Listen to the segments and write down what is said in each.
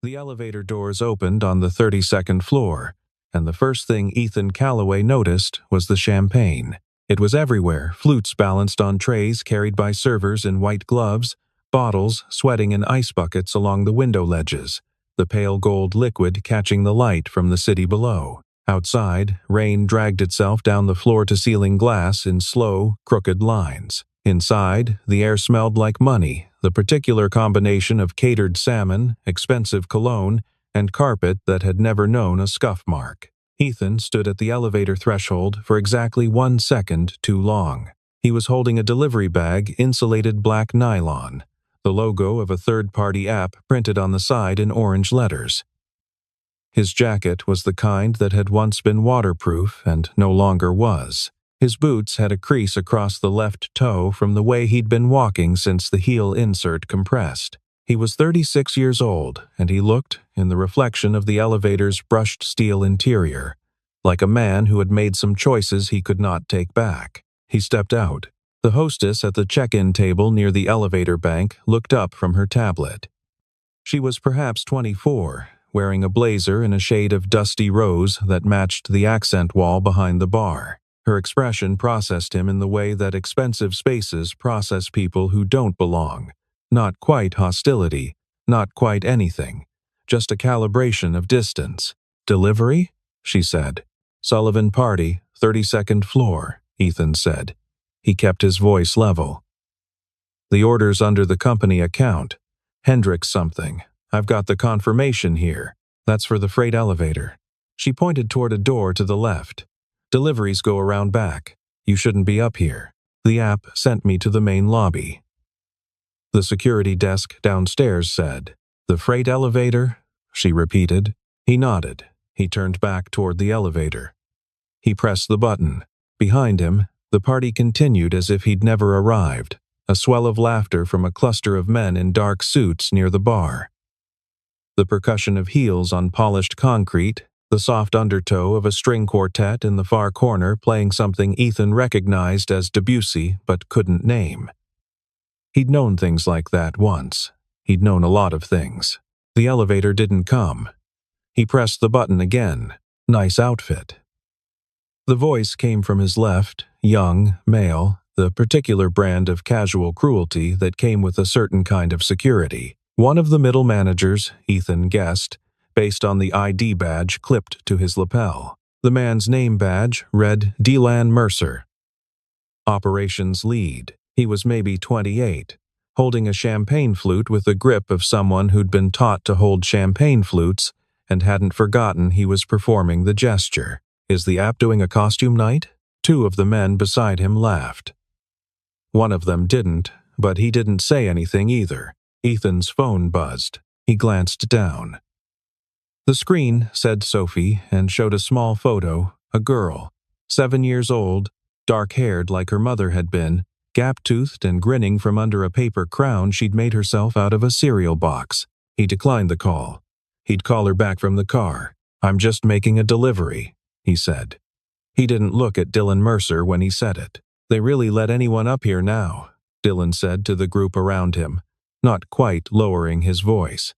The elevator doors opened on the 32nd floor, and the first thing Ethan Calloway noticed was the champagne. It was everywhere, flutes balanced on trays carried by servers in white gloves, bottles sweating in ice buckets along the window ledges, the pale gold liquid catching the light from the city below. Outside, rain dragged itself down the floor-to-ceiling glass in slow, crooked lines. Inside, the air smelled like money, the particular combination of catered salmon, expensive cologne, and carpet that had never known a scuff mark. Ethan stood at the elevator threshold for exactly 1 second too long. He was holding a delivery bag, insulated black nylon, the logo of a third-party app printed on the side in orange letters. His jacket was the kind that had once been waterproof and no longer was. His boots had a crease across the left toe from the way he'd been walking since the heel insert compressed. He was 36 years old, and he looked, in the reflection of the elevator's brushed steel interior, like a man who had made some choices he could not take back. He stepped out. The hostess at the check-in table near the elevator bank looked up from her tablet. She was perhaps 24, wearing a blazer in a shade of dusty rose that matched the accent wall behind the bar. Her expression processed him in the way that expensive spaces process people who don't belong. Not quite hostility, not quite anything, just a calibration of distance. "Delivery?" she said. "Sullivan Party, 32nd floor," Ethan said. He kept his voice level. "The order's under the company account. Hendricks something. I've got the confirmation here. That's for the freight elevator." She pointed toward a door to the left. "Deliveries go around back. You shouldn't be up here. The app sent me to the main lobby." The security desk downstairs said, "The freight elevator?" she repeated. He nodded. He turned back toward the elevator. He pressed the button. Behind him, the party continued as if he'd never arrived, a swell of laughter from a cluster of men in dark suits near the bar. The percussion of heels on polished concrete, the soft undertow of a string quartet in the far corner playing something Ethan recognized as Debussy but couldn't name. He'd known things like that once. He'd known a lot of things. The elevator didn't come. He pressed the button again. "Nice outfit." The voice came from his left, young, male, the particular brand of casual cruelty that came with a certain kind of security. One of the middle managers, Ethan guessed, based on the ID badge clipped to his lapel. The man's name badge read Delan Mercer. Operations lead. He was maybe 28, holding a champagne flute with the grip of someone who'd been taught to hold champagne flutes and hadn't forgotten he was performing the gesture. "Is the app doing a costume night?" 2 of the men beside him laughed. One of them didn't, but he didn't say anything either. Ethan's phone buzzed. He glanced down. The screen said Sophie and showed a small photo, a girl, 7 years old, dark-haired like her mother had been, gap-toothed and grinning from under a paper crown she'd made herself out of a cereal box. He declined the call. He'd call her back from the car. "I'm just making a delivery," he said. He didn't look at Dylan Mercer when he said it. "They really let anyone up here now," Dylan said to the group around him, not quite lowering his voice.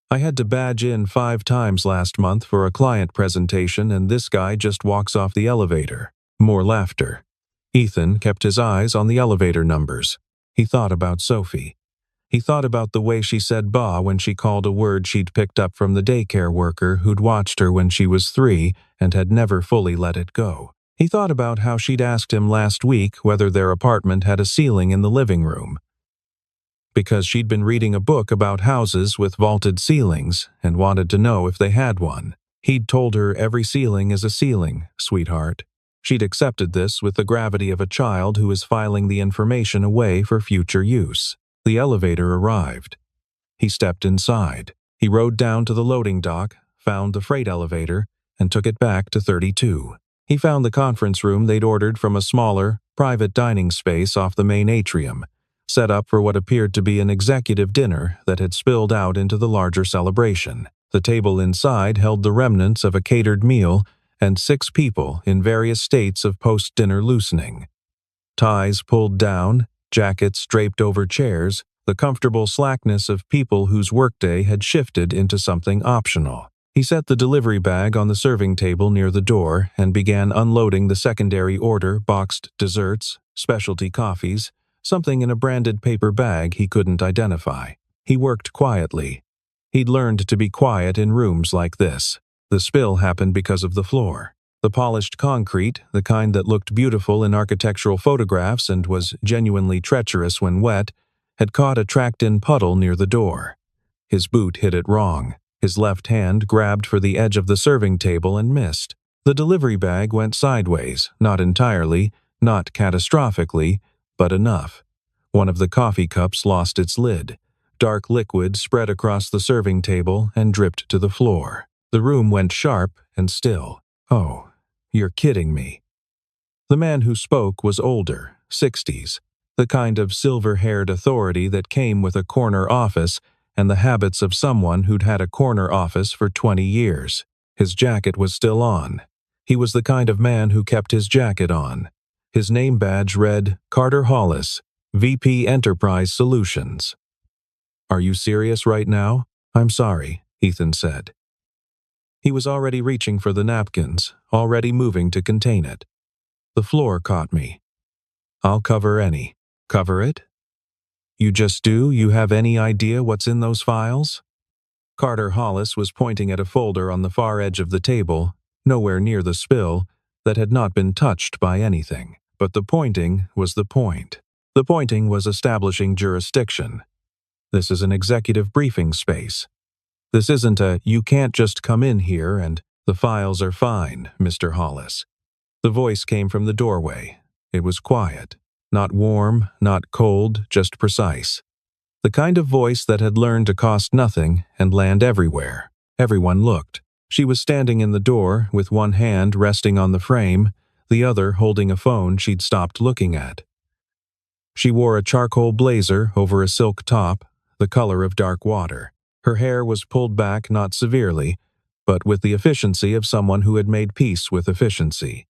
"I had to badge in 5 times last month for a client presentation and this guy just walks off the elevator." More laughter. Ethan kept his eyes on the elevator numbers. He thought about Sophie. He thought about the way she said "bah" when she called a word she'd picked up from the daycare worker who'd watched her when she was 3 and had never fully let it go. He thought about how she'd asked him last week whether their apartment had a ceiling in the living room, because she'd been reading a book about houses with vaulted ceilings and wanted to know if they had one. He'd told her every ceiling is a ceiling, sweetheart. She'd accepted this with the gravity of a child who is filing the information away for future use. The elevator arrived. He stepped inside. He rode down to the loading dock, found the freight elevator, and took it back to 32. He found the conference room they'd ordered from a smaller, private dining space off the main atrium, set up for what appeared to be an executive dinner that had spilled out into the larger celebration. The table inside held the remnants of a catered meal and 6 people in various states of post-dinner loosening. Ties pulled down, jackets draped over chairs, the comfortable slackness of people whose workday had shifted into something optional. He set the delivery bag on the serving table near the door and began unloading the secondary order boxed desserts, specialty coffees, something in a branded paper bag he couldn't identify. He worked quietly. He'd learned to be quiet in rooms like this. The spill happened because of the floor. The polished concrete, the kind that looked beautiful in architectural photographs and was genuinely treacherous when wet, had caught a tracked-in puddle near the door. His boot hit it wrong. His left hand grabbed for the edge of the serving table and missed. The delivery bag went sideways, not entirely, not catastrophically, but enough. One of the coffee cups lost its lid. Dark liquid spread across the serving table and dripped to the floor. The room went sharp and still. "Oh, you're kidding me." The man who spoke was older, 60s, the kind of silver-haired authority that came with a corner office and the habits of someone who'd had a corner office for 20 years. His jacket was still on. He was the kind of man who kept his jacket on. His name badge read, Carter Hollis, VP Enterprise Solutions. "Are you serious right now?" "I'm sorry," Ethan said. He was already reaching for the napkins, already moving to contain it. "The floor caught me." "I'll cover any." "Cover it? You just do? You have any idea what's in those files?" Carter Hollis was pointing at a folder on the far edge of the table, nowhere near the spill, that had not been touched by anything. But the pointing was the point. The pointing was establishing jurisdiction. This is an executive briefing space. This isn't a, "you can't just come in here and the files are fine, Mr. Hollis." The voice came from the doorway. It was quiet. Not warm, not cold, just precise. The kind of voice that had learned to cost nothing and land everywhere. Everyone looked. She was standing in the door with one hand resting on the frame, the other holding a phone she'd stopped looking at. She wore a charcoal blazer over a silk top, the color of dark water. Her hair was pulled back not severely, but with the efficiency of someone who had made peace with efficiency.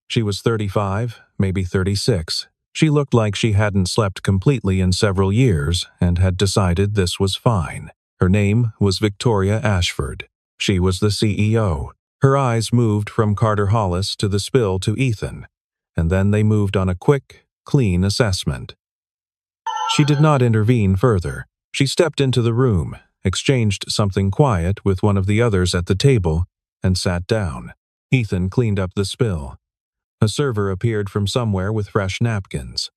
She was 35, maybe 36. She looked like she hadn't slept completely in several years and had decided this was fine. Her name was Victoria Ashford. She was the CEO. Her eyes moved from Carter Hollis to the spill to Ethan, and then they moved on a quick, clean assessment. She did not intervene further. She stepped into the room, exchanged something quiet with one of the others at the table, and sat down. Ethan cleaned up the spill. A server appeared from somewhere with fresh napkins.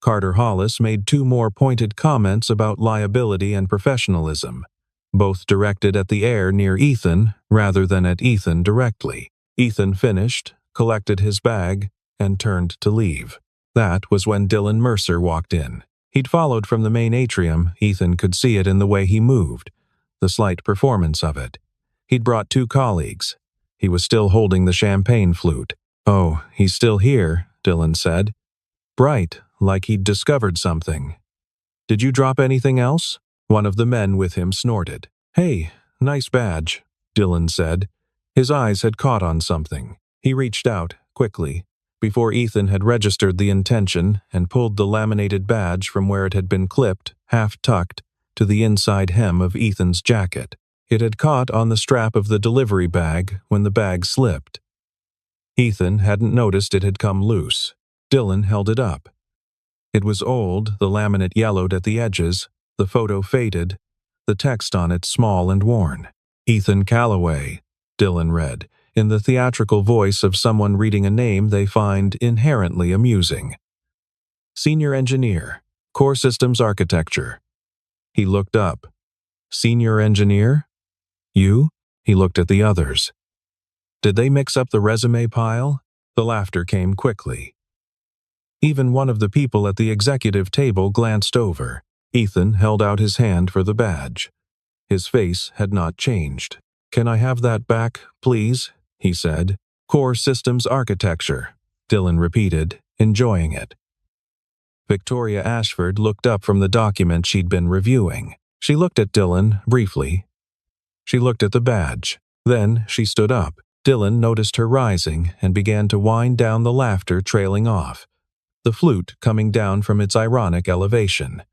Carter Hollis made two more pointed comments about liability and professionalism, both directed at the air near Ethan rather than at Ethan directly. Ethan finished, collected his bag, and turned to leave. That was when Dylan Mercer walked in. He'd followed from the main atrium. Ethan could see it in the way he moved, the slight performance of it. He'd brought two colleagues. He was still holding the champagne flute. "Oh, he's still here," Dylan said. Bright, like he'd discovered something. "Did you drop anything else?" One of the men with him snorted. "Hey, nice badge," Dylan said. His eyes had caught on something. He reached out, quickly, before Ethan had registered the intention, and pulled the laminated badge from where it had been clipped, half-tucked, to the inside hem of Ethan's jacket. It had caught on the strap of the delivery bag when the bag slipped. Ethan hadn't noticed it had come loose. Dylan held it up. It was old, the laminate yellowed at the edges, the photo faded, the text on it small and worn. "Ethan Callaway," Dylan read, in the theatrical voice of someone reading a name they find inherently amusing. "Senior Engineer, Core Systems Architecture." He looked up. "Senior Engineer? You?" He looked at the others. Did they mix up the resume pile? The laughter came quickly. Even one of the people at the executive table glanced over. Ethan held out his hand for the badge. His face had not changed. "Can I have that back, please?" he said. "Core Systems Architecture," Dylan repeated, enjoying it. Victoria Ashford looked up from the document she'd been reviewing. She looked at Dylan, briefly. She looked at the badge. Then she stood up. Dylan noticed her rising and began to wind down, the laughter trailing off. the flute coming down from its ironic elevation.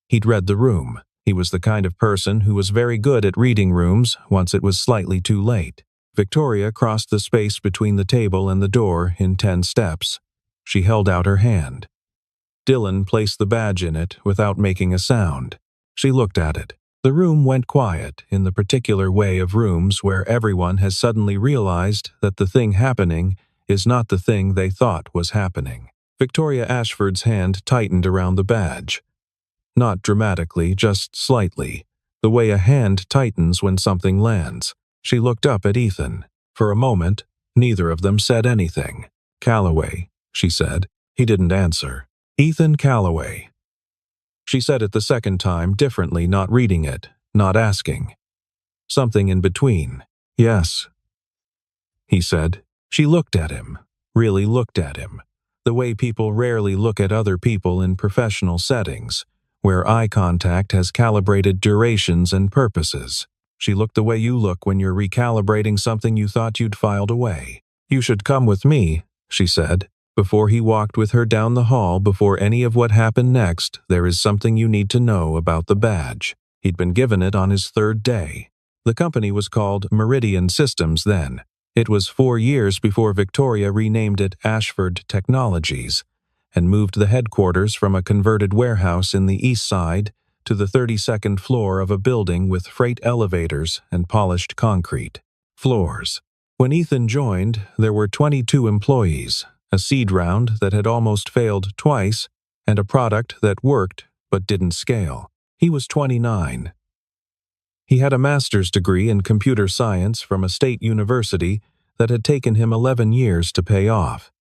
He'd read the room. He was the kind of person who was very good at reading rooms once it was slightly too late. Victoria crossed the space between the table and the door in 10 steps. She held out her hand. Dylan placed the badge in it without making a sound. She looked at it. The room went quiet in the particular way of rooms where everyone has suddenly realized that the thing happening is not the thing they thought was happening. Victoria Ashford's hand tightened around the badge. Not dramatically, just slightly, the way a hand tightens when something lands. She looked up at Ethan. For a moment, neither of them said anything. "Calloway," she said. He didn't answer. "Ethan Calloway." She said it the second time, differently, not reading it, not asking. Something in between. "Yes," he said. She looked at him, really looked at him, the way people rarely look at other people in professional settings, where eye contact has calibrated durations and purposes. She looked the way you look when you're recalibrating something you thought you'd filed away. "You should come with me," she said. Before he walked with her down the hall, before any of what happened next, "There is something you need to know about the badge." He'd been given it on his 3rd day. The company was called Meridian Systems then. It was 4 years before Victoria renamed it Ashford Technologies and moved the headquarters from a converted warehouse in the east side to the 32nd floor of a building with freight elevators and polished concrete floors. When Ethan joined, there were 22 employees, a seed round that had almost failed twice, and a product that worked but didn't scale. He was 29. He had a master's degree in computer science from a state university that had taken him 11 years to pay off.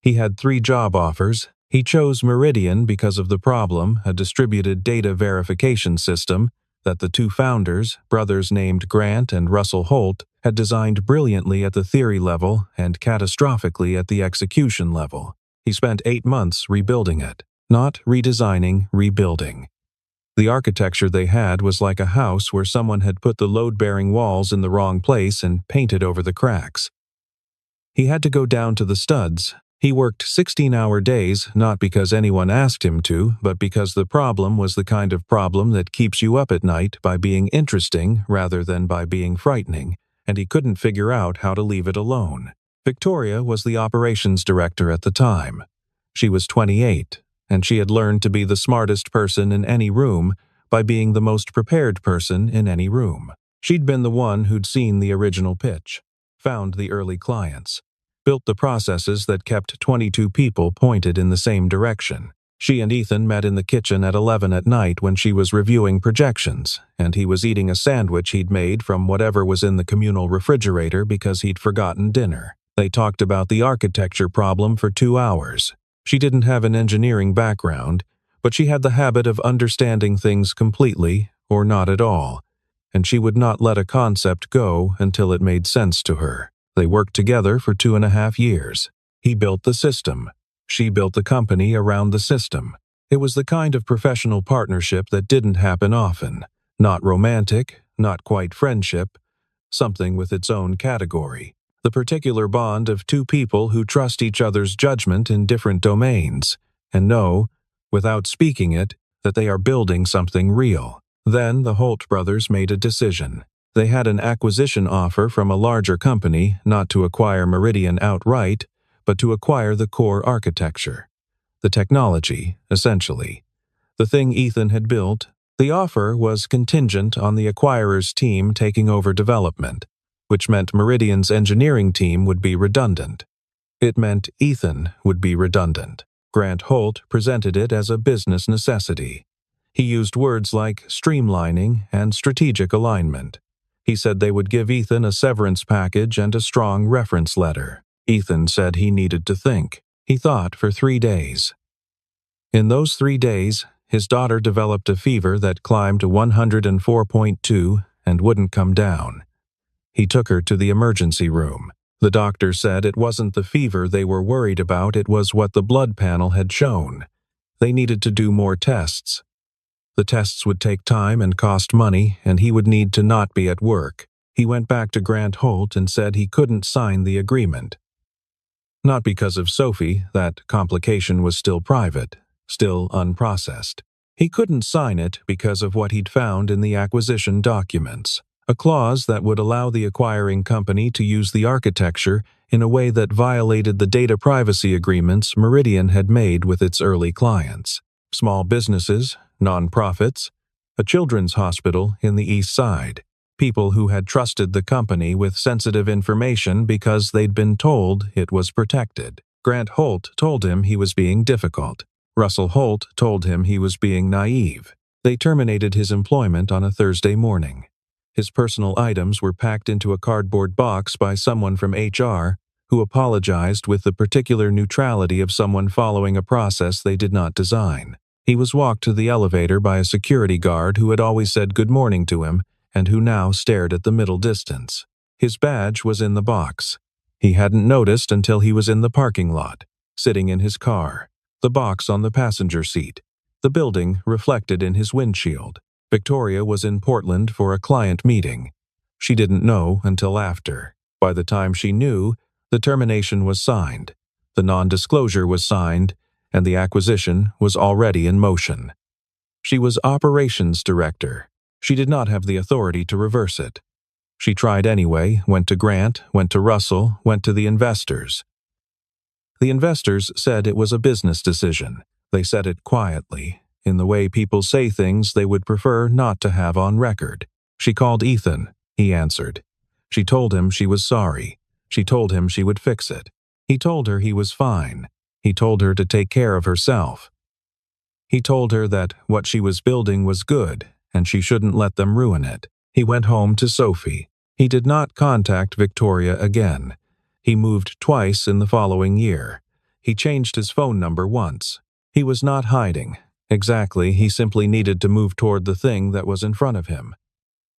He had 3 job offers. He chose Meridian because of the problem, a distributed data verification system that the 2 founders, brothers named Grant and Russell Holt, had designed brilliantly at the theory level and catastrophically at the execution level. He spent 8 months rebuilding it. Not redesigning, rebuilding. The architecture they had was like a house where someone had put the load-bearing walls in the wrong place and painted over the cracks. He had to go down to the studs. He worked 16-hour days, not because anyone asked him to, but because the problem was the kind of problem that keeps you up at night by being interesting rather than by being frightening, and he couldn't figure out how to leave it alone. Victoria was the operations director at the time. She was 28, and she had learned to be the smartest person in any room by being the most prepared person in any room. She'd been the one who'd seen the original pitch, found the early clients, built the processes that kept 22 people pointed in the same direction. She and Ethan met in the kitchen at 11 at night when she was reviewing projections, and he was eating a sandwich he'd made from whatever was in the communal refrigerator because he'd forgotten dinner. They talked about the architecture problem for 2 hours. She didn't have an engineering background, but she had the habit of understanding things completely, or not at all, and she would not let a concept go until it made sense to her. They worked together for 2.5 years. He built the system. She built the company around the system. It was the kind of professional partnership that didn't happen often. Not romantic, not quite friendship, something with its own category. The particular bond of 2 people who trust each other's judgment in different domains, and know, without speaking it, that they are building something real. Then the Holt brothers made a decision. They had an acquisition offer from a larger company, not to acquire Meridian outright, but to acquire the core architecture. The technology, essentially. The thing Ethan had built. The offer was contingent on the acquirer's team taking over development, which meant Meridian's engineering team would be redundant. It meant Ethan would be redundant. Grant Holt presented it as a business necessity. He used words like streamlining and strategic alignment. He said they would give Ethan a severance package and a strong reference letter. Ethan said he needed to think. He thought for 3 days. In those 3 days, his daughter developed a fever that climbed to 104.2 and wouldn't come down. He took her to the emergency room. The doctor said it wasn't the fever they were worried about, it was what the blood panel had shown. They needed to do more tests. The tests would take time and cost money, and he would need to not be at work. He went back to Grant Holt and said he couldn't sign the agreement. Not because of Sophie, that complication was still private, still unprocessed. He couldn't sign it because of what he'd found in the acquisition documents, a clause that would allow the acquiring company to use the architecture in a way that violated the data privacy agreements Meridian had made with its early clients. Small businesses, nonprofits, a children's hospital in the East Side, people who had trusted the company with sensitive information because they'd been told it was protected. Grant Holt told him he was being difficult. Russell Holt told him he was being naive. They terminated his employment on a Thursday morning. His personal items were packed into a cardboard box by someone from HR who apologized with the particular neutrality of someone following a process they did not design. He was walked to the elevator by a security guard who had always said good morning to him and who now stared at the middle distance. His badge was in the box. He hadn't noticed until he was in the parking lot, sitting in his car, the box on the passenger seat, the building reflected in his windshield. Victoria was in Portland for a client meeting. She didn't know until after. By the time she knew, the termination was signed, the non-disclosure was signed, and the acquisition was already in motion. She was operations director. She did not have the authority to reverse it. She tried anyway, went to Grant, went to Russell, went to the investors. The investors said it was a business decision. They said it quietly, in the way people say things they would prefer not to have on record. She called Ethan. He answered. She told him she was sorry. She told him she would fix it. He told her he was fine. He told her to take care of herself. He told her that what she was building was good, and she shouldn't let them ruin it. He went home to Sophie. He did not contact Victoria again. He moved twice in the following year. He changed his phone number once. He was not hiding. Exactly, he simply needed to move toward the thing that was in front of him,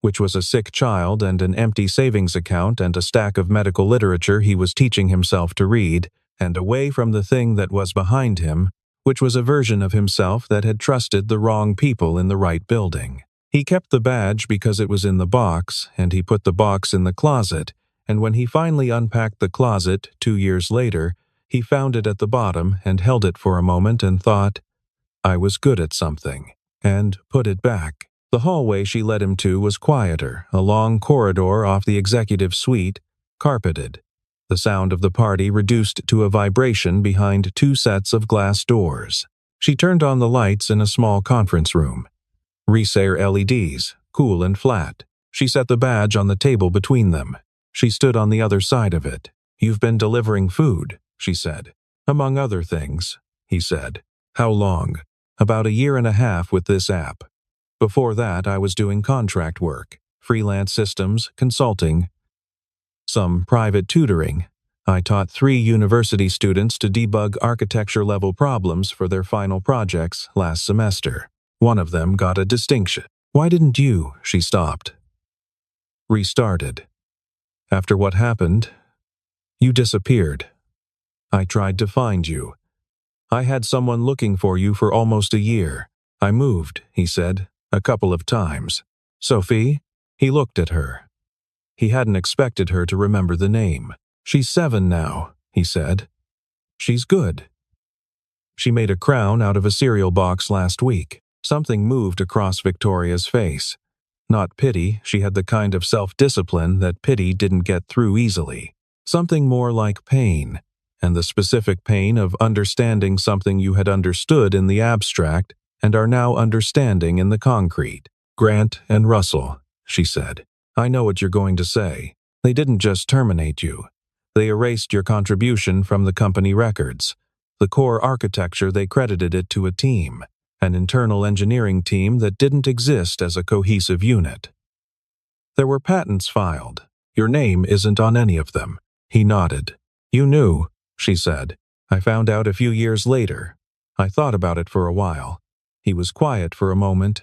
which was a sick child and an empty savings account and a stack of medical literature he was teaching himself to read, and away from the thing that was behind him, which was a version of himself that had trusted the wrong people in the right building. He kept the badge because it was in the box, and he put the box in the closet, and when he finally unpacked the closet 2 years later, he found it at the bottom and held it for a moment and thought, "I was good at something," and put it back. The hallway she led him to was quieter, a long corridor off the executive suite, carpeted. The sound of the party reduced to a vibration behind 2 sets of glass doors. She turned on the lights in a small conference room. Resair LEDs, cool and flat. She set the badge on the table between them. She stood on the other side of it. "You've been delivering food," she said. "Among other things," he said. "How long?" "About 1.5 years with this app. Before that, I was doing contract work, freelance systems, consulting, some private tutoring. I taught 3 university students to debug architecture-level problems for their final projects last semester. One of them got a distinction." "Why didn't you?" She stopped. Restarted. "After what happened, you disappeared. I tried to find you. I had someone looking for you for almost a year. I moved," he said, "a couple of times." "Sophie?" He looked at her. He hadn't expected her to remember the name. "She's 7 now," he said. "She's good. She made a crown out of a cereal box last week." Something moved across Victoria's face. Not pity, she had the kind of self-discipline that pity didn't get through easily. Something more like pain, and the specific pain of understanding something you had understood in the abstract and are now understanding in the concrete. "Grant and Russell," she said. "I know what you're going to say. They didn't just terminate you. They erased your contribution from the company records. The core architecture, they credited it to a team, an internal engineering team that didn't exist as a cohesive unit. There were patents filed. Your name isn't on any of them." He nodded. "You knew," she said. "I found out a few years later. I thought about it for a while." He was quiet for a moment.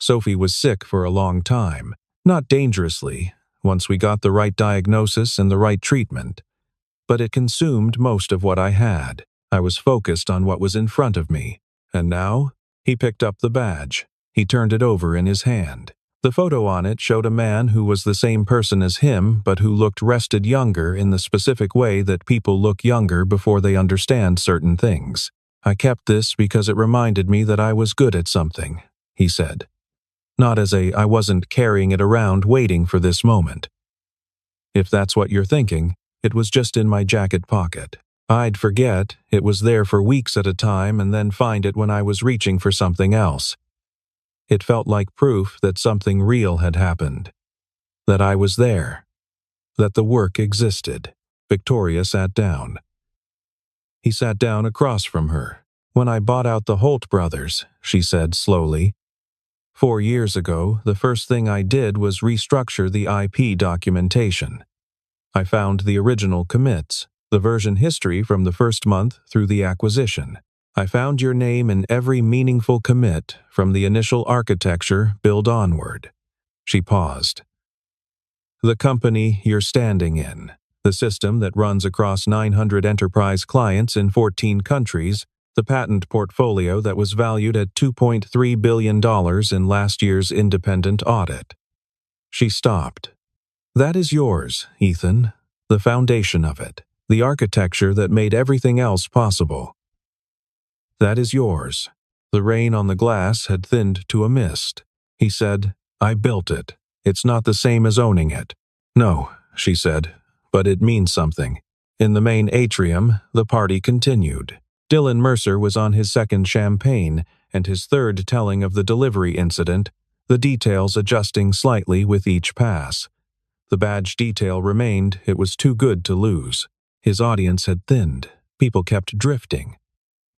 "Sophie was sick for a long time. Not dangerously, once we got the right diagnosis and the right treatment. But it consumed most of what I had. I was focused on what was in front of me. And now?" He picked up the badge. He turned it over in his hand. The photo on it showed a man who was the same person as him but who looked rested younger in the specific way that people look younger before they understand certain things. "I kept this because it reminded me that I was good at something," he said. "Not as I wasn't carrying it around waiting for this moment. If that's what you're thinking, it was just in my jacket pocket. I'd forget it was there for weeks at a time and then find it when I was reaching for something else. It felt like proof that something real had happened. That I was there. That the work existed." Victoria sat down. He sat down across from her. "When I bought out the Holt brothers," she said slowly, 4 years ago, the first thing I did was restructure the IP documentation. I found the original commits, the version history from the first month through the acquisition. I found your name in every meaningful commit from the initial architecture build onward." She paused. "The company you're standing in, the system that runs across 900 enterprise clients in 14 countries, the patent portfolio that was valued at $2.3 billion in last year's independent audit." She stopped. "That is yours, Ethan, the foundation of it, the architecture that made everything else possible. That is yours." The rain on the glass had thinned to a mist. He said, "I built it. It's not the same as owning it." "No," she said, "but it means something." In the main atrium, the party continued. Dylan Mercer was on his second champagne and his third telling of the delivery incident, the details adjusting slightly with each pass. The badge detail remained, it was too good to lose. His audience had thinned. People kept drifting.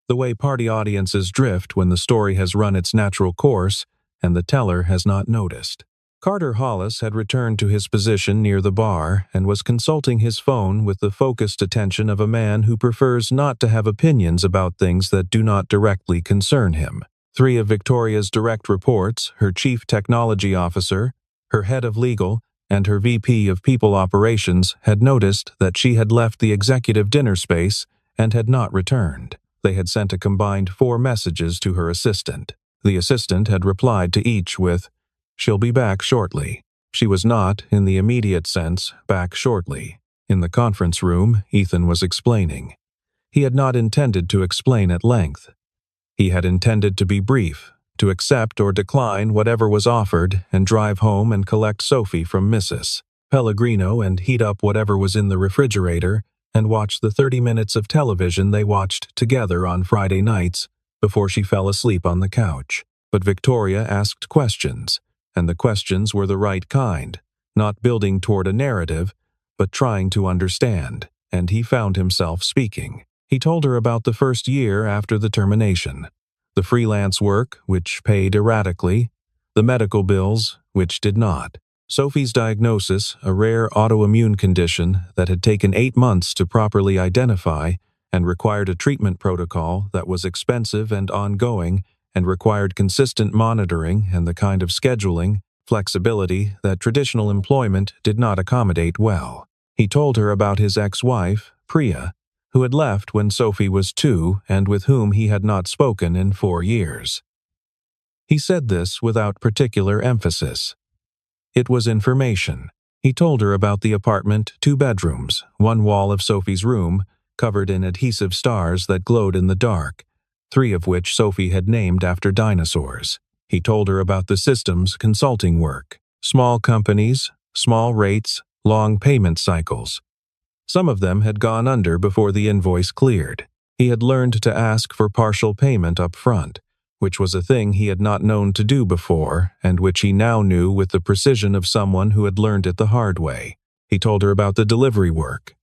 The way party audiences drift when the story has run its natural course and the teller has not noticed. Carter Hollis had returned to his position near the bar and was consulting his phone with the focused attention of a man who prefers not to have opinions about things that do not directly concern him. 3 of Victoria's direct reports, her chief technology officer, her head of legal, and her VP of people operations had noticed that she had left the executive dinner space and had not returned. They had sent a combined 4 messages to her assistant. The assistant had replied to each with, "She'll be back shortly." She was not, in the immediate sense, back shortly. In the conference room, Ethan was explaining. He had not intended to explain at length. He had intended to be brief, to accept or decline whatever was offered and drive home and collect Sophie from Mrs. Pellegrino and heat up whatever was in the refrigerator and watch the 30 minutes of television they watched together on Friday nights before she fell asleep on the couch. But Victoria asked questions, and the questions were the right kind, not building toward a narrative, but trying to understand, and he found himself speaking. He told her about the first year after the termination, the freelance work, which paid erratically, the medical bills, which did not. Sophie's diagnosis, a rare autoimmune condition that had taken 8 months to properly identify and required a treatment protocol that was expensive and ongoing and required consistent monitoring and the kind of scheduling, flexibility that traditional employment did not accommodate well. He told her about his ex-wife, Priya, who had left when Sophie was 2 and with whom he had not spoken in 4 years. He said this without particular emphasis. It was information. He told her about the apartment, 2 bedrooms, 1 wall of Sophie's room, covered in adhesive stars that glowed in the dark, 3 of which Sophie had named after dinosaurs. He told her about the systems consulting work, small companies, small rates, long payment cycles. Some of them had gone under before the invoice cleared. He had learned to ask for partial payment up front, which was a thing he had not known to do before and which he now knew with the precision of someone who had learned it the hard way. He told her about the delivery work,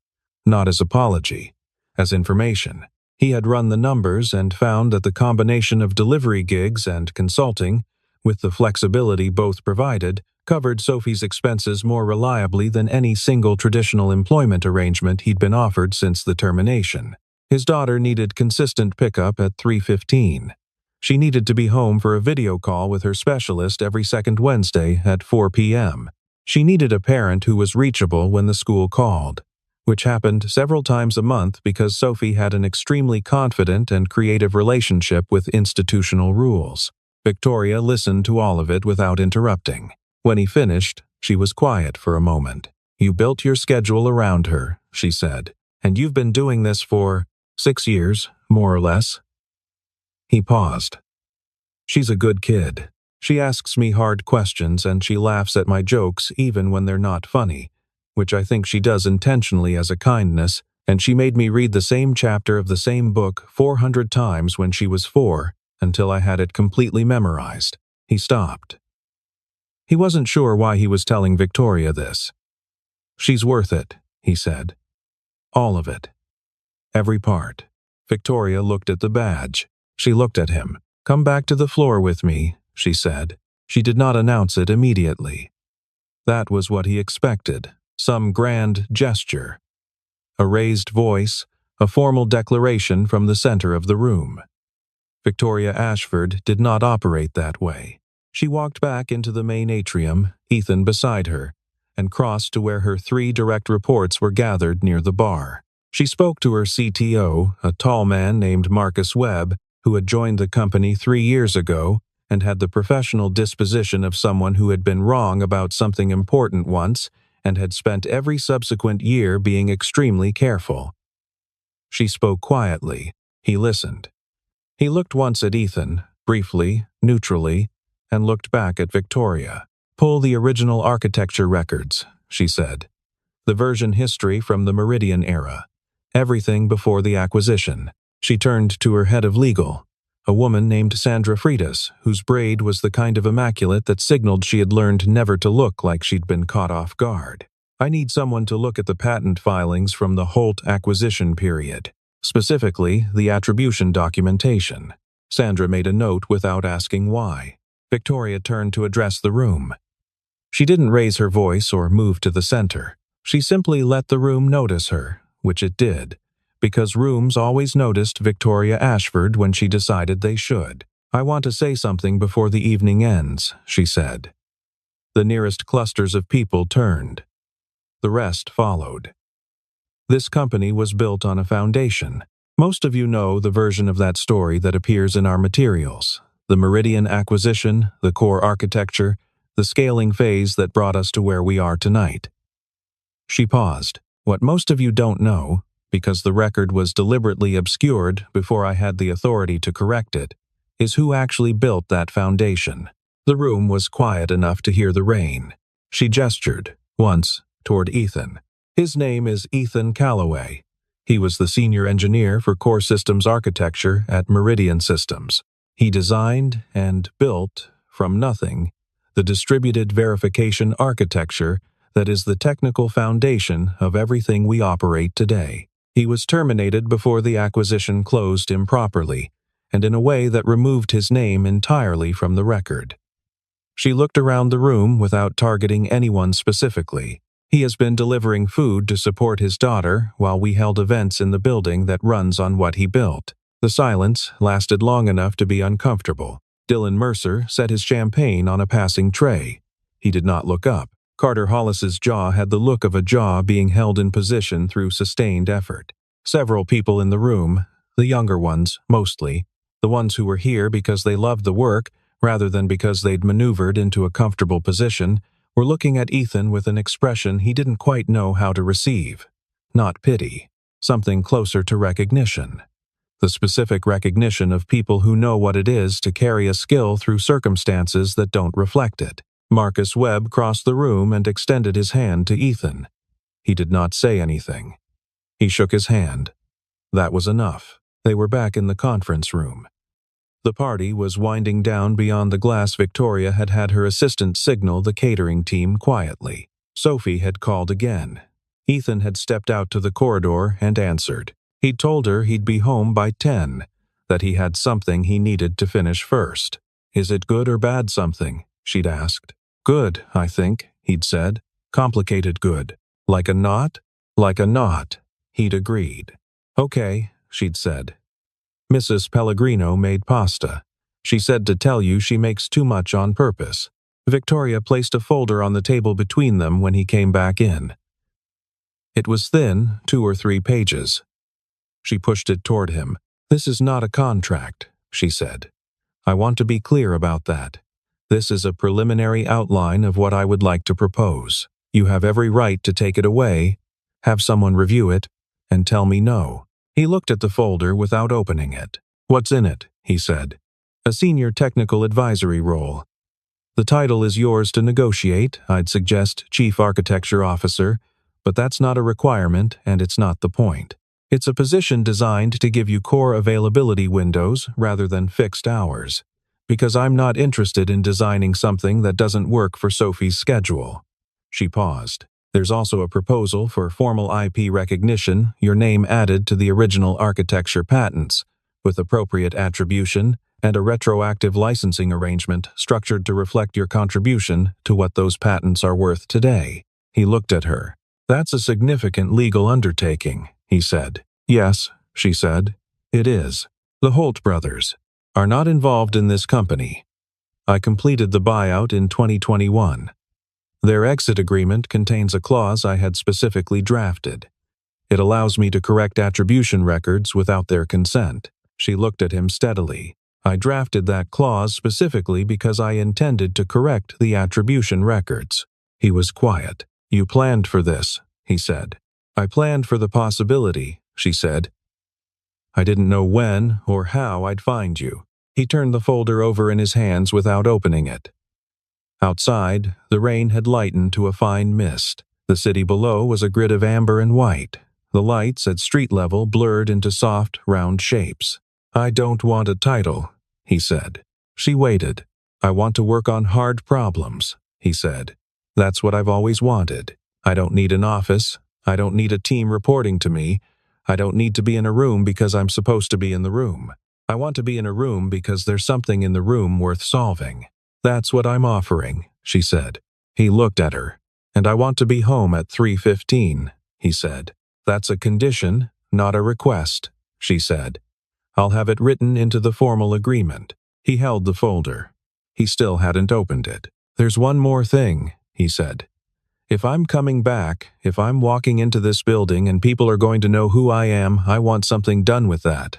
not as apology, as information. He had run the numbers and found that the combination of delivery gigs and consulting, with the flexibility both provided, covered Sophie's expenses more reliably than any single traditional employment arrangement he'd been offered since the termination. His daughter needed consistent pickup at 3:15. She needed to be home for a video call with her specialist every second Wednesday at 4 p.m. She needed a parent who was reachable when the school called, which happened several times a month because Sophie had an extremely confident and creative relationship with institutional rules. Victoria listened to all of it without interrupting. When he finished, she was quiet for a moment. "You built your schedule around her," she said, "and you've been doing this for 6 years, more or less." He paused. "She's a good kid. She asks me hard questions and she laughs at my jokes even when they're not funny, which I think she does intentionally as a kindness, and she made me read the same chapter of the same book 400 times when she was 4, until I had it completely memorized." He stopped. He wasn't sure why he was telling Victoria this. "She's worth it," he said. "All of it. Every part." Victoria looked at the badge. She looked at him. "Come back to the floor with me," she said. She did not announce it immediately. That was what he expected. Some grand gesture. A raised voice, a formal declaration from the center of the room. Victoria Ashford did not operate that way. She walked back into the main atrium, Ethan beside her, and crossed to where her 3 direct reports were gathered near the bar. She spoke to her CTO, a tall man named Marcus Webb, who had joined the company 3 years ago and had the professional disposition of someone who had been wrong about something important once and had spent every subsequent year being extremely careful. She spoke quietly. He listened. He looked once at Ethan, briefly, neutrally, and looked back at Victoria. "Pull the original architecture records," she said. "The version history from the Meridian era. Everything before the acquisition." She turned to her head of legal, a woman named Sandra Freitas, whose braid was the kind of immaculate that signaled she had learned never to look like she'd been caught off guard. "I need someone to look at the patent filings from the Holt acquisition period, specifically the attribution documentation." Sandra made a note without asking why. Victoria turned to address the room. She didn't raise her voice or move to the center. She simply let the room notice her, which it did, because rooms always noticed Victoria Ashford when she decided they should. "I want to say something before the evening ends," she said. The nearest clusters of people turned. The rest followed. This company was built on a foundation. Most of you know the version of that story that appears in our materials. The Meridian acquisition, the core architecture, the scaling phase that brought us to where we are tonight. She paused. "What most of you don't know, because the record was deliberately obscured before I had the authority to correct it, is who actually built that foundation." The room was quiet enough to hear the rain. She gestured, once, toward Ethan. "His name is Ethan Callaway. He was the senior engineer for core systems architecture at Meridian Systems. He designed and built, from nothing, the distributed verification architecture that is the technical foundation of everything we operate today. He was terminated before the acquisition closed improperly, and in a way that removed his name entirely from the record." She looked around the room without targeting anyone specifically. "He has been delivering food to support his daughter while we held events in the building that runs on what he built." The silence lasted long enough to be uncomfortable. Dylan Mercer set his champagne on a passing tray. He did not look up. Carter Hollis's jaw had the look of a jaw being held in position through sustained effort. Several people in the room, the younger ones, mostly, the ones who were here because they loved the work rather than because they'd maneuvered into a comfortable position, were looking at Ethan with an expression he didn't quite know how to receive. Not pity, something closer to recognition. The specific recognition of people who know what it is to carry a skill through circumstances that don't reflect it. Marcus Webb crossed the room and extended his hand to Ethan. He did not say anything. He shook his hand. That was enough. They were back in the conference room. The party was winding down beyond the glass. Victoria had had her assistant signal the catering team quietly. Sophie had called again. Ethan had stepped out to the corridor and answered. He'd told her he'd be home by 10, that he had something he needed to finish first. "Is it good or bad something?" she'd asked. "Good, I think," he'd said. "Complicated good. Like a knot?" "Like a knot," he'd agreed. "Okay," she'd said. "Mrs. Pellegrino made pasta. She said to tell you she makes too much on purpose." Victoria placed a folder on the table between them when he came back in. It was thin, 2 or 3 pages. She pushed it toward him. "This is not a contract," she said. "I want to be clear about that. This is a preliminary outline of what I would like to propose. You have every right to take it away, have someone review it, and tell me no." He looked at the folder without opening it. "What's in it?" he said. "A senior technical advisory role. The title is yours to negotiate. I'd suggest Chief Architecture Officer, but that's not a requirement and it's not the point. It's a position designed to give you core availability windows rather than fixed hours, because I'm not interested in designing something that doesn't work for Sophie's schedule." She paused. "There's also a proposal for formal IP recognition, your name added to the original architecture patents, with appropriate attribution, and a retroactive licensing arrangement structured to reflect your contribution to what those patents are worth today." He looked at her. "That's a significant legal undertaking," he said. "Yes," she said, "it is. The Holt brothers are not involved in this company. I completed the buyout in 2021. Their exit agreement contains a clause I had specifically drafted. It allows me to correct attribution records without their consent." She looked at him steadily. "I drafted that clause specifically because I intended to correct the attribution records." He was quiet. "You planned for this," he said. "I planned for the possibility," she said. "I didn't know when or how I'd find you." He turned the folder over in his hands without opening it. Outside, the rain had lightened to a fine mist. The city below was a grid of amber and white. The lights at street level blurred into soft, round shapes. "I don't want a title," he said. She waited. "I want to work on hard problems," he said. "That's what I've always wanted. I don't need an office. I don't need a team reporting to me. I don't need to be in a room because I'm supposed to be in the room. I want to be in a room because there's something in the room worth solving. That's what I'm offering," she said. He looked at her. "And I want to be home at 3:15, he said. "That's a condition, not a request," she said. "I'll have it written into the formal agreement." He held the folder. He still hadn't opened it. "There's one more thing," he said. "If I'm coming back, if I'm walking into this building and people are going to know who I am, I want something done with that.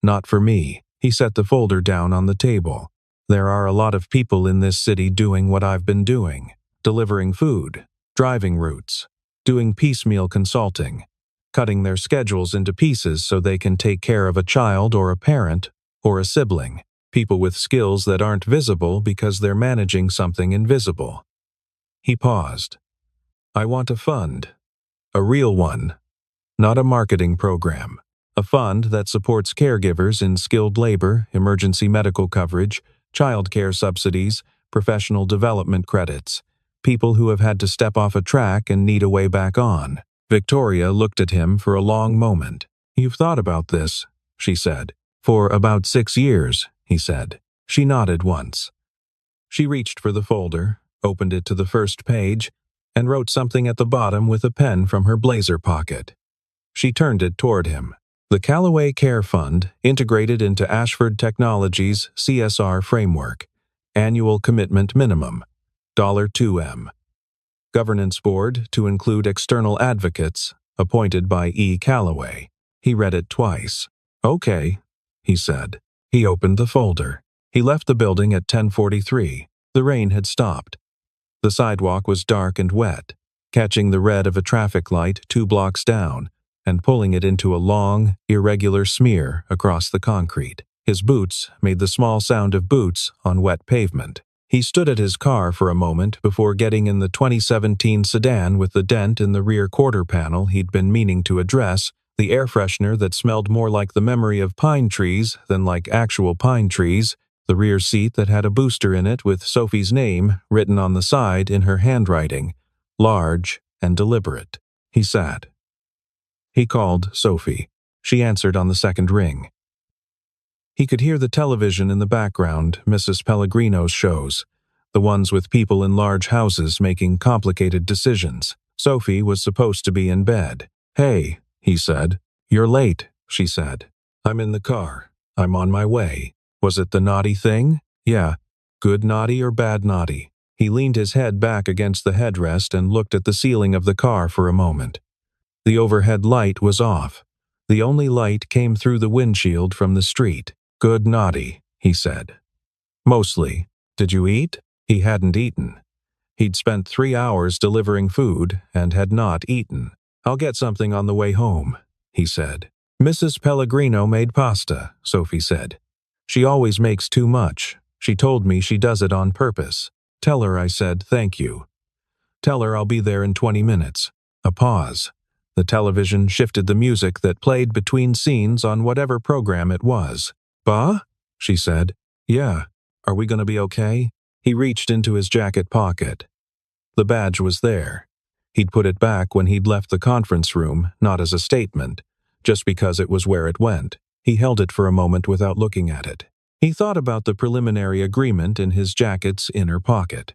Not for me." He set the folder down on the table. "There are a lot of people in this city doing what I've been doing. Delivering food, driving routes, doing piecemeal consulting, cutting their schedules into pieces so they can take care of a child or a parent or a sibling. People with skills that aren't visible because they're managing something invisible." He paused. "I want a fund. A real one. Not a marketing program. A fund that supports caregivers in skilled labor, emergency medical coverage, child care subsidies, professional development credits. People who have had to step off a track and need a way back on." Victoria looked at him for a long moment. "You've thought about this," she said. "For about 6 years," he said. She nodded once. She reached for the folder, opened it to the first page, and wrote something at the bottom with a pen from her blazer pocket. She turned it toward him. "The Callaway Care Fund, integrated into Ashford Technologies' CSR framework. Annual commitment minimum, $2M. Governance board to include external advocates, appointed by E. Callaway." He read it twice. "Okay," he said. He opened the folder. He left the building at 10:43. The rain had stopped. The sidewalk was dark and wet, catching the red of a traffic light 2 blocks down and pulling it into a long, irregular smear across the concrete. His boots made the small sound of boots on wet pavement. He stood at his car for a moment before getting in the 2017 sedan with the dent in the rear quarter panel he'd been meaning to address, the air freshener that smelled more like the memory of pine trees than like actual pine trees, the rear seat that had a booster in it with Sophie's name written on the side in her handwriting, large and deliberate. He sat. He called Sophie. She answered on the second ring. He could hear the television in the background, Mrs. Pellegrino's shows, the ones with people in large houses making complicated decisions. Sophie was supposed to be in bed. "Hey," he said. "You're late," she said. "I'm in the car. I'm on my way." "Was it the naughty thing?" "Yeah." "Good naughty or bad naughty?" He leaned his head back against the headrest and looked at the ceiling of the car for a moment. The overhead light was off. The only light came through the windshield from the street. "Good naughty," he said. "Mostly. Did you eat?" He hadn't eaten. He'd spent 3 hours delivering food and had not eaten. "I'll get something on the way home," he said. "Mrs. Pellegrino made pasta," Sophie said. "She always makes too much. She told me she does it on purpose." "Tell her I said thank you. Tell her I'll be there in 20 minutes. A pause. The television shifted the music that played between scenes on whatever program it was. "Ba?" she said. "Yeah. Are we going to be okay?" He reached into his jacket pocket. The badge was there. He'd put it back when he'd left the conference room, not as a statement, just because it was where it went. He held it for a moment without looking at it. He thought about the preliminary agreement in his jacket's inner pocket.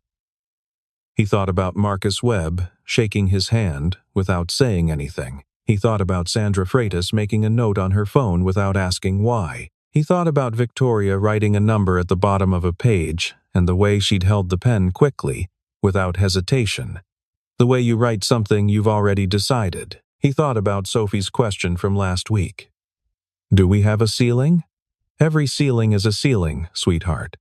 He thought about Marcus Webb shaking his hand without saying anything. He thought about Sandra Freitas making a note on her phone without asking why. He thought about Victoria writing a number at the bottom of a page and the way she'd held the pen quickly, without hesitation. The way you write something you've already decided. He thought about Sophie's question from last week. "Do we have a ceiling?" Every ceiling is a ceiling, sweetheart.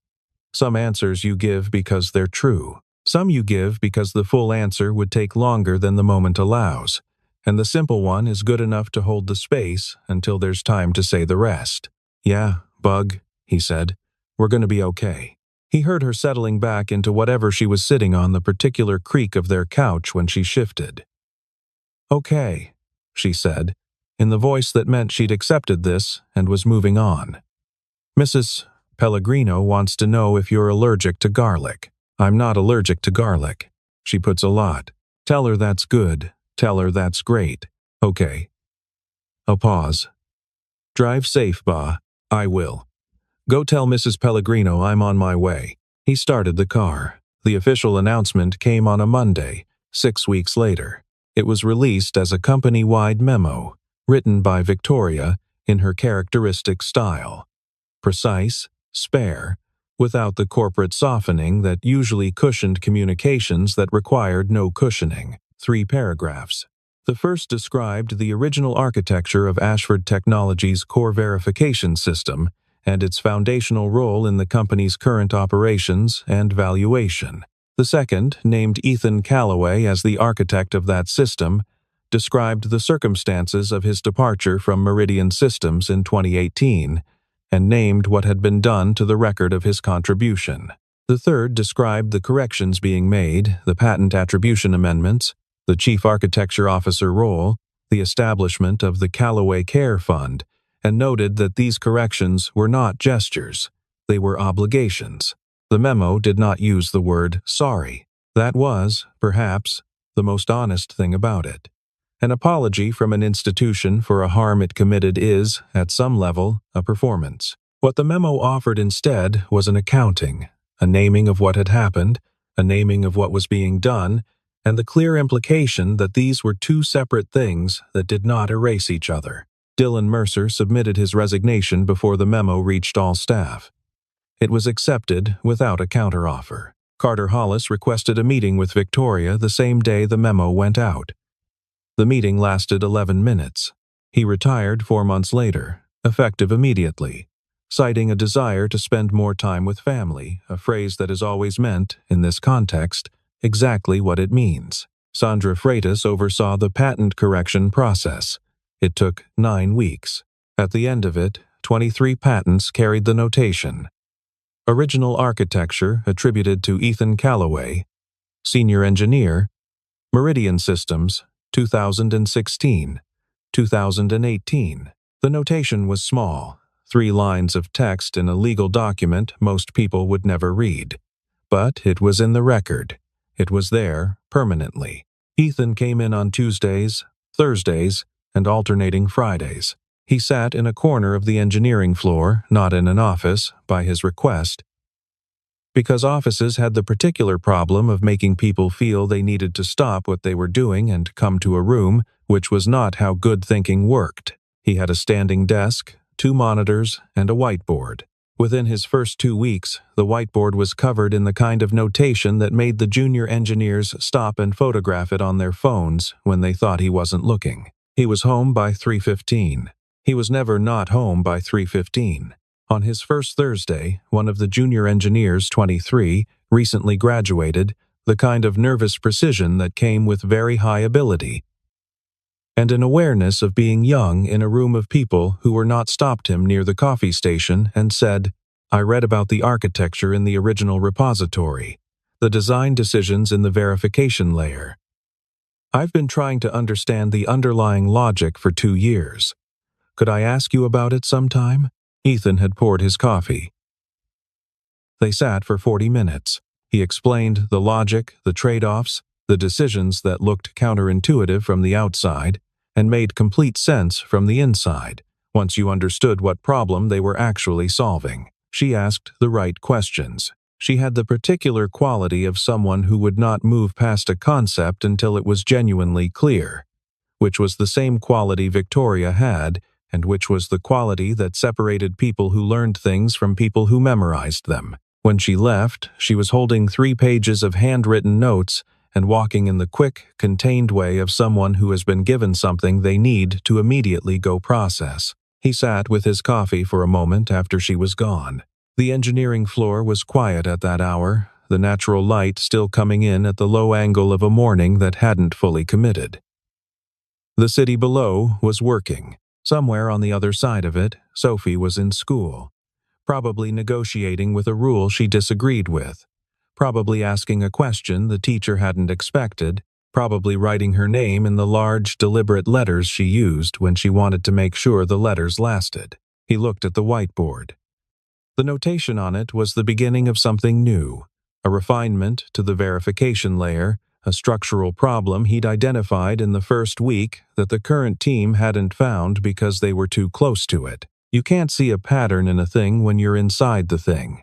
Some answers you give because they're true. Some you give because the full answer would take longer than the moment allows, and the simple one is good enough to hold the space until there's time to say the rest. "Yeah, Bug," he said. "We're going to be okay." He heard her settling back into whatever she was sitting on, the particular creak of their couch when she shifted. "Okay," she said, in the voice that meant she'd accepted this and was moving on. "Mrs. Pellegrino wants to know if you're allergic to garlic." "I'm not allergic to garlic. She puts a lot. Tell her that's good. Tell her that's great." "Okay." A pause. "Drive safe, Ba." "I will. Go tell Mrs. Pellegrino I'm on my way." He started the car. The official announcement came on a Monday, 6 weeks later. It was released as a company-wide memo, written by Victoria in her characteristic style. Precise, spare, without the corporate softening that usually cushioned communications that required no cushioning. 3 paragraphs. The first described the original architecture of Ashford Technologies' core verification system and its foundational role in the company's current operations and valuation. The second, named Ethan Callaway as the architect of that system, described the circumstances of his departure from Meridian Systems in 2018, and named what had been done to the record of his contribution. The third described the corrections being made, the patent attribution amendments, the chief architecture officer role, the establishment of the Callaway Care Fund, and noted that these corrections were not gestures, they were obligations. The memo did not use the word sorry. That was, perhaps, the most honest thing about it. An apology from an institution for a harm it committed is, at some level, a performance. What the memo offered instead was an accounting, a naming of what had happened, a naming of what was being done, and the clear implication that these were 2 separate things that did not erase each other. Dylan Mercer submitted his resignation before the memo reached all staff. It was accepted without a counteroffer. Carter Hollis requested a meeting with Victoria the same day the memo went out. The meeting lasted 11 minutes. He retired 4 months later, effective immediately, citing a desire to spend more time with family, a phrase that has always meant, in this context, exactly what it means. Sandra Freitas oversaw the patent correction process. It took 9 weeks. At the end of it, 23 patents carried the notation. Original architecture attributed to Ethan Callaway. Senior engineer, Meridian Systems, 2016, 2018. The notation was small, 3 lines of text in a legal document most people would never read. But it was in the record. It was there, permanently. Ethan came in on Tuesdays, Thursdays, and alternating Fridays. He sat in a corner of the engineering floor, not in an office, by his request, because offices had the particular problem of making people feel they needed to stop what they were doing and come to a room, which was not how good thinking worked. He had a standing desk, 2 monitors, and a whiteboard. Within his first 2 weeks, the whiteboard was covered in the kind of notation that made the junior engineers stop and photograph it on their phones when they thought he wasn't looking. He was home by 3:15. He was never not home by 3:15. On his first Thursday, one of the junior engineers, 23, recently graduated, the kind of nervous precision that came with very high ability, and an awareness of being young in a room of people who were not stopped him near the coffee station and said, "I read about the architecture in the original repository, the design decisions in the verification layer. I've been trying to understand the underlying logic for 2 years. Could I ask you about it sometime?" Ethan had poured his coffee. They sat for 40 minutes. He explained the logic, the trade-offs, the decisions that looked counterintuitive from the outside and made complete sense from the inside, once you understood what problem they were actually solving. She asked the right questions. She had the particular quality of someone who would not move past a concept until it was genuinely clear, which was the same quality Victoria had, and which was the quality that separated people who learned things from people who memorized them. When she left, she was holding 3 pages of handwritten notes and walking in the quick, contained way of someone who has been given something they need to immediately go process. He sat with his coffee for a moment after she was gone. The engineering floor was quiet at that hour, the natural light still coming in at the low angle of a morning that hadn't fully committed. The city below was working. Somewhere on the other side of it, Sophie was in school, probably negotiating with a rule she disagreed with, probably asking a question the teacher hadn't expected, probably writing her name in the large, deliberate letters she used when she wanted to make sure the letters lasted. He looked at the whiteboard. The notation on it was the beginning of something new, a refinement to the verification layer, a structural problem he'd identified in the first week that the current team hadn't found because they were too close to it. You can't see a pattern in a thing when you're inside the thing.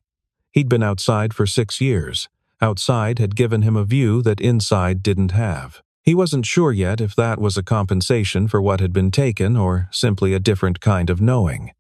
He'd been outside for 6 years. Outside had given him a view that inside didn't have. He wasn't sure yet if that was a compensation for what had been taken or simply a different kind of knowing.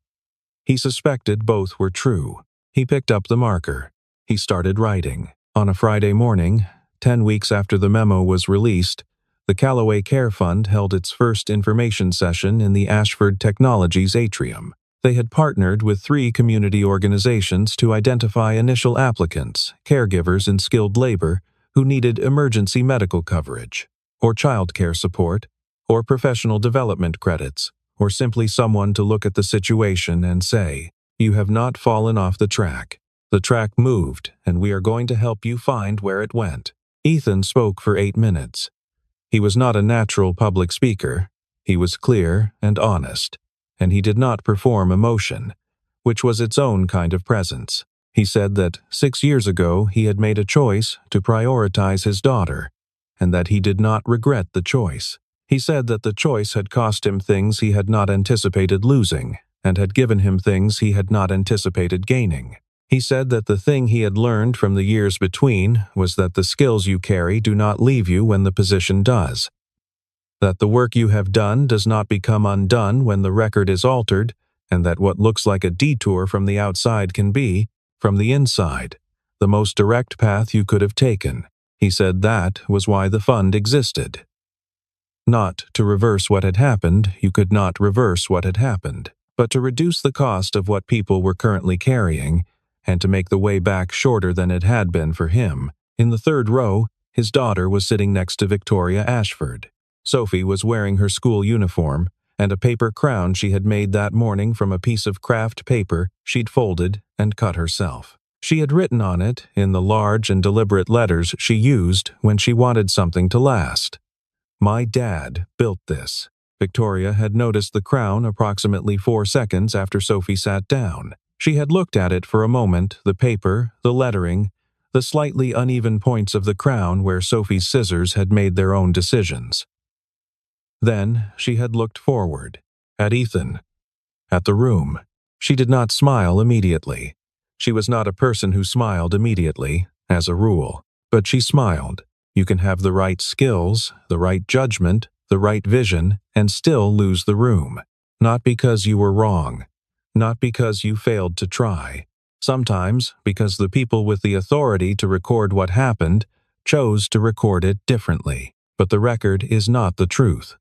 He suspected both were true. He picked up the marker. He started writing. On a Friday morning, 10 weeks after the memo was released, the Callaway Care Fund held its first information session in the Ashford Technologies atrium. They had partnered with 3 community organizations to identify initial applicants, caregivers in skilled labor, who needed emergency medical coverage, or childcare support, or professional development credits, or simply someone to look at the situation and say, "You have not fallen off the track. The track moved, and we are going to help you find where it went." Ethan spoke for 8 minutes. He was not a natural public speaker. He was clear and honest, and he did not perform emotion, which was its own kind of presence. He said that 6 years ago he had made a choice to prioritize his daughter, and that he did not regret the choice. He said that the choice had cost him things he had not anticipated losing, and had given him things he had not anticipated gaining. He said that the thing he had learned from the years between was that the skills you carry do not leave you when the position does. That the work you have done does not become undone when the record is altered, and that what looks like a detour from the outside can be, from the inside, the most direct path you could have taken. He said that was why the fund existed. Not to reverse what had happened, you could not reverse what had happened, but to reduce the cost of what people were currently carrying, and to make the way back shorter than it had been for him. In the 3rd row, his daughter was sitting next to Victoria Ashford. Sophie was wearing her school uniform and a paper crown she had made that morning from a piece of craft paper she'd folded and cut herself. She had written on it, in the large and deliberate letters she used when she wanted something to last, "My dad built this." Victoria had noticed the crown approximately 4 seconds after Sophie sat down. She had looked at it for a moment, the paper, the lettering, the slightly uneven points of the crown where Sophie's scissors had made their own decisions. Then she had looked forward, at Ethan, at the room. She did not smile immediately. She was not a person who smiled immediately, as a rule, but she smiled. You can have the right skills, the right judgment, the right vision, and still lose the room. Not because you were wrong. Not because you failed to try. Sometimes because the people with the authority to record what happened chose to record it differently. But the record is not the truth.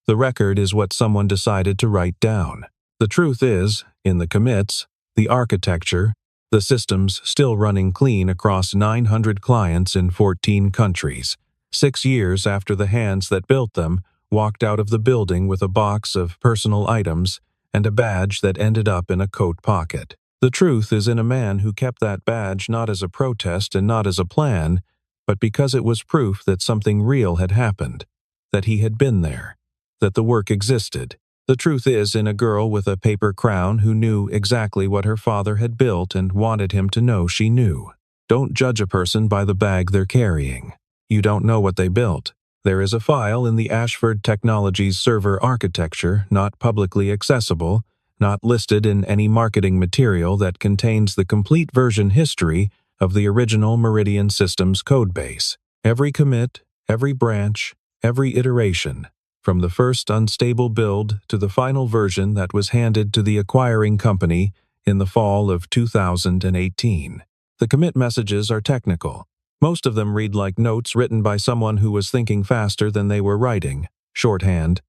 The record is what someone decided to write down. The truth is, in the commits, the architecture, The system's still running clean across 900 clients in 14 countries. 6 years after the hands that built them walked out of the building with a box of personal items and a badge that ended up in a coat pocket. The truth is in a man who kept that badge not as a protest and not as a plan, but because it was proof that something real had happened, that he had been there, that the work existed. The truth is in a girl with a paper crown who knew exactly what her father had built and wanted him to know she knew. Don't judge a person by the bag they're carrying. You don't know what they built. There is a file in the Ashford Technologies server architecture, not publicly accessible, not listed in any marketing material, that contains the complete version history of the original Meridian Systems codebase. Every commit, every branch, every iteration, from the first unstable build to the final version that was handed to the acquiring company in the fall of 2018. The commit messages are technical. Most of them read like notes written by someone who was thinking faster than they were writing. Shorthand,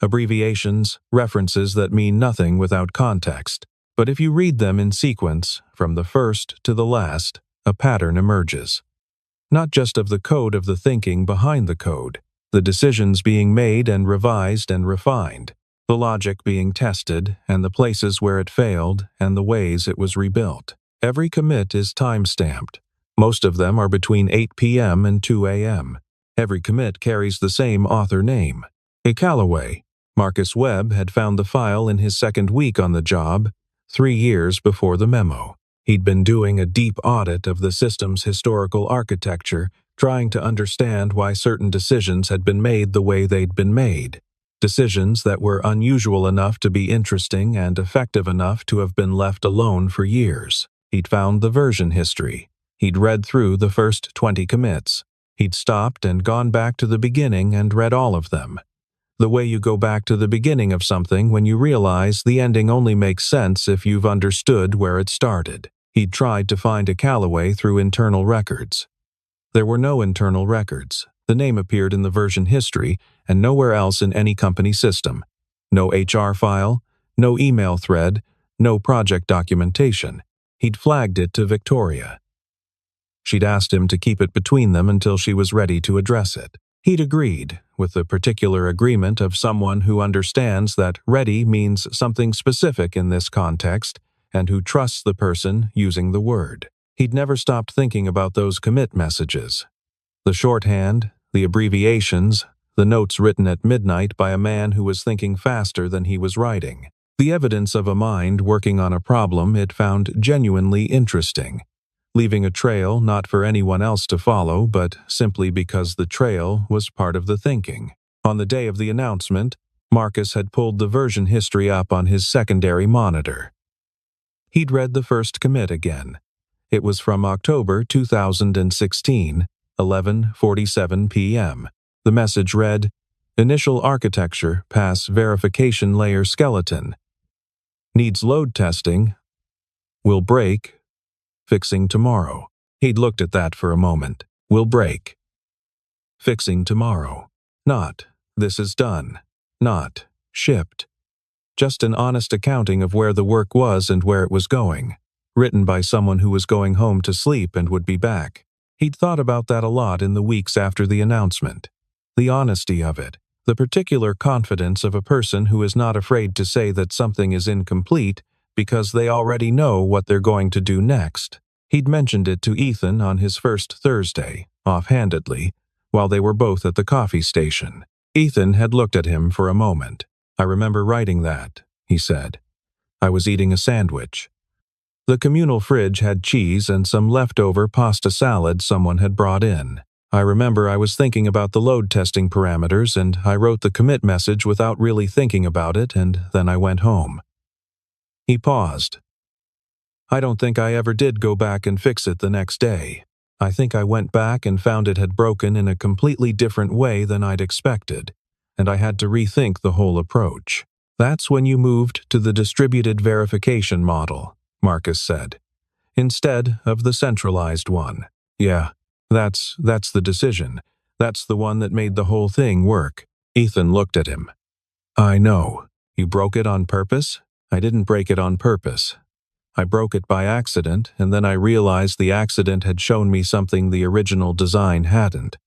abbreviations, references that mean nothing without context. But if you read them in sequence, from the first to the last, a pattern emerges. Not just of the code of the thinking behind the code, the decisions being made and revised and refined, the logic being tested and the places where it failed and the ways it was rebuilt. Every commit is time-stamped. Most of them are between 8 p.m. and 2 a.m. Every commit carries the same author name. A Callaway. Marcus Webb had found the file in his second week on the job, 3 years before the memo. He'd been doing a deep audit of the system's historical architecture, trying to understand why certain decisions had been made the way they'd been made. Decisions that were unusual enough to be interesting and effective enough to have been left alone for years. He'd found the version history. He'd read through the first 20 commits. He'd stopped and gone back to the beginning and read all of them. The way you go back to the beginning of something when you realize the ending only makes sense if you've understood where it started. He'd tried to find a Callaway through internal records. There were no internal records. The name appeared in the version history and nowhere else in any company system. No HR file, no email thread, no project documentation. He'd flagged it to Victoria. She'd asked him to keep it between them until she was ready to address it. He'd agreed, with the particular agreement of someone who understands that ready means something specific in this context and who trusts the person using the word. He'd never stopped thinking about those commit messages. The shorthand, the abbreviations, the notes written at midnight by a man who was thinking faster than he was writing. The evidence of a mind working on a problem it found genuinely interesting, leaving a trail not for anyone else to follow, but simply because the trail was part of the thinking. On the day of the announcement, Marcus had pulled the version history up on his secondary monitor. He'd read the first commit again. It was from October 2016, 11:47 p.m. The message read, "Initial architecture pass verification layer skeleton. Needs load testing. Will break. Fixing tomorrow." He'd looked at that for a moment. Will break. Fixing tomorrow. Not, this is done. Not, shipped. Just an honest accounting of where the work was and where it was going. Written by someone who was going home to sleep and would be back. He'd thought about that a lot in the weeks after the announcement. The honesty of it. The particular confidence of a person who is not afraid to say that something is incomplete because they already know what they're going to do next. He'd mentioned it to Ethan on his first Thursday, offhandedly, while they were both at the coffee station. Ethan had looked at him for a moment. "I remember writing that," he said. "I was eating a sandwich." The communal fridge had cheese and some leftover pasta salad someone had brought in. "I remember I was thinking about the load testing parameters and I wrote the commit message without really thinking about it and then I went home." He paused. "I don't think I ever did go back and fix it the next day. I think I went back and found it had broken in a completely different way than I'd expected, and I had to rethink the whole approach. That's when you moved to the distributed verification model," Marcus said, "instead of the centralized one. Yeah, that's the decision. That's the one that made the whole thing work." Ethan looked at him. "I know. You broke it on purpose?" "I didn't break it on purpose. I broke it by accident, and then I realized the accident had shown me something the original design hadn't.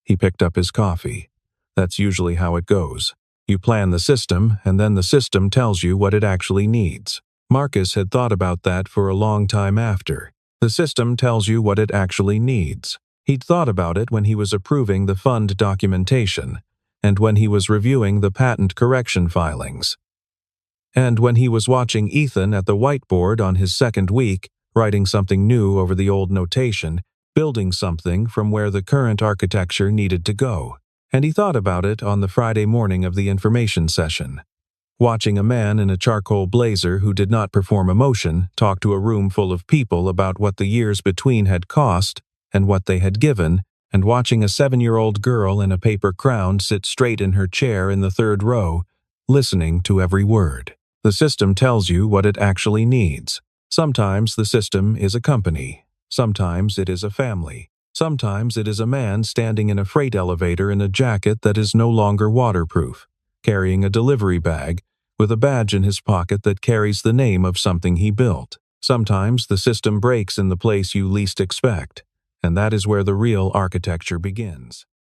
He picked up his coffee. That's usually how it goes. You plan the system, and then the system tells you what it actually needs. Marcus had thought about that for a long time after. The system tells you what it actually needs. He'd thought about it when he was approving the fund documentation, and when he was reviewing the patent correction filings. And when he was watching Ethan at the whiteboard on his second week, writing something new over the old notation, building something from where the current architecture needed to go. And he thought about it on the Friday morning of the information session. Watching a man in a charcoal blazer who did not perform emotion talk to a room full of people about what the years between had cost and what they had given, and watching a 7-year-old girl in a paper crown sit straight in her chair in the third row, listening to every word. The system tells you what it actually needs. Sometimes the system is a company. Sometimes it is a family. Sometimes it is a man standing in a freight elevator in a jacket that is no longer waterproof, carrying a delivery bag, with a badge in his pocket that carries the name of something he built. Sometimes the system breaks in the place you least expect, and that is where the real architecture begins.